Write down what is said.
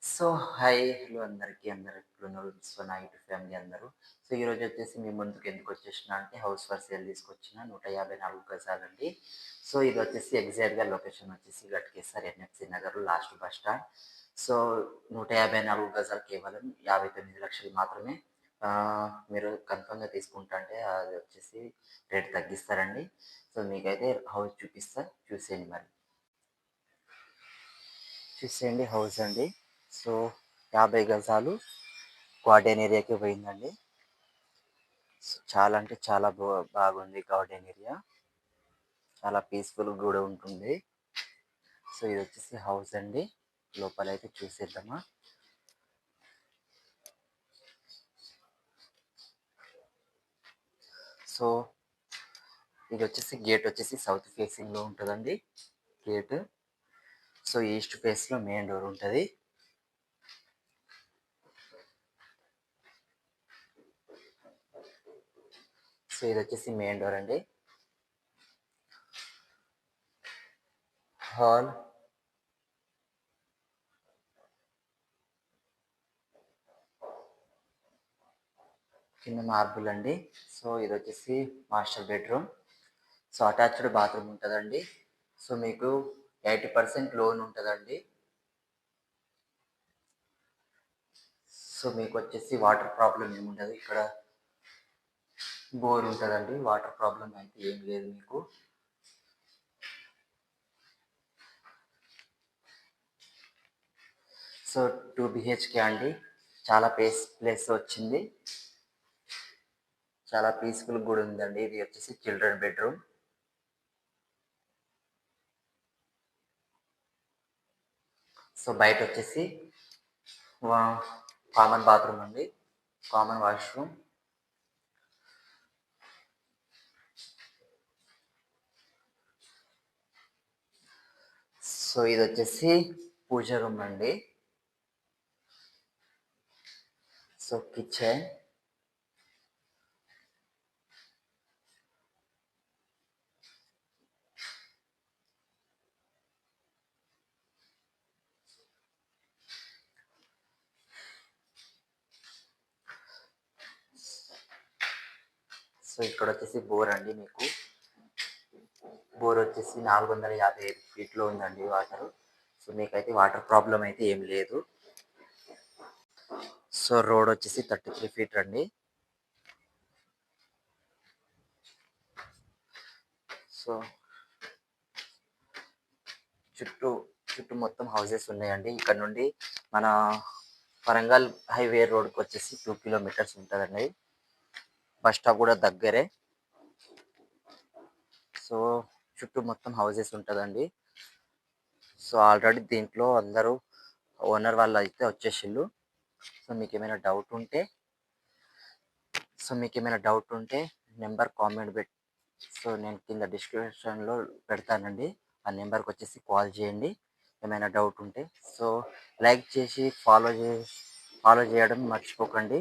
So, hi. Hello అందరికీ. అందరూ ఎట్లున్నారు? సో, నా యూట్యూబ్ ఫ్యామిలీ అందరూ. సో, ఈరోజొచ్చేసి మీ ముందుకు ఎందుకొచ్చేసినా అంటే హౌస్ ఫర్ సేల్ తీసుకొచ్చిన 154 గజాలండి. సో, ఇదొచ్చేసి ఎగ్జాక్ట్‌గా లొకేషన్ వచ్చేసి Ghatkesar NFC Nagar last bus stand. So, 154 గజాలు కేవలం 59,00,000 మాత్రమే. మీరు కన్ఫర్మ్‌గా తీసుకుంటా అంటే అది వచ్చేసి రేట్ తగ్గిస్తారండి. సో, మీకైతే హౌస్ చూపిస్తా చూసేయండి మరి. చూసేయండి హౌస్ అండి. సో, 50 గజాలు గార్డెన్ ఏరియాకి పోయిందండి. చాలా అంటే చాలా బాగుంది గార్డెన్ ఏరియా. చాలా పీస్‌ఫుల్‌గా గూడా ఉంటుంది. సో, ఇదొచ్చేసి హౌస్ అండి. లోపలైతే చూసేద్దామా? సో, ఇదొచ్చేసి గేట్ వచ్చేసి సౌత్ ఫేసింగ్‌లో ఉంటదండి గేటు. సో, ఈస్ట్ ఫేస్‌లో మెయిన్ డోర్ ఉంటది. సో, ఇదొచ్చేసి మెయిన్ డోర్ అండి. హాల్, కింద మార్బుల్ అండి. సో, ఇదొచ్చేసి master bedroom. So, attached bathroom ఉంటదండి. సో, మీకు 80% లోన్ ఉంటదండి. సో, మీకొచ్చేసి వాటర్ ప్రాబ్లమ్ ఏముండదు. ఇక్కడ బోర్ ఉంటదండి. వాటర్ ప్రాబ్లమ్ అయితే ఏం లేదు మీకు. సో, 2 బిహెచ్‌కే అండి. చాలా ప్లేస్ వచ్చింది. చాలా పీస్‌ఫుల్ గూడా ఉందండి. ఇది వచ్చేసి చిల్డ్రన్ బెడ్‌రూమ్. సో, బయటొచ్చేసి వా కామన్ బాత్రూమ్ అండి. Common washroom. సో, ఇదొచ్చేసి పూజ రూమ్ అండి. So, kitchen. సో, ఇక్కడొచ్చేసి బోర్ అండి మీకు. బోర్ వచ్చేసి 455 ఫీట్‌లో ఉందండి వాటరు. సో, మీకైతే వాటర్ ప్రాబ్లమ్ అయితే ఏం లేదు. సో, రోడ్ వచ్చేసి 33 ఫీట్ అండి. సో, చుట్టూ చుట్టూ మొత్తం హౌసెస్ ఉన్నాయండి. ఇక్కడ నుండి మన వరంగల్ హైవే రోడ్‌కొచ్చేసి 2 కిలోమీటర్స్ ఉంటదండి. బస్ స్టాప్ కూడా దగ్గరే. సో, చుట్టూ మొత్తం హౌసెస్ ఉంటదండి. సో, ఆల్రెడీ దీంట్లో అందరూ ఓనర్ వాళ్ళైతే వచ్చేసిల్లు. సో, మీకేమైనా డౌట్ ఉంటే నెంబర్ కామెంట్ సో, నేను కింద డిస్క్రిప్షన్‌లో పెడతానండి. ఆ నెంబర్‌కొచ్చేసి కాల్ చేయండి. ఏమైనా డౌట్ ఉంటే. సో, లైక్ చేసి ఫాలో చేయడం మర్చిపోకండి.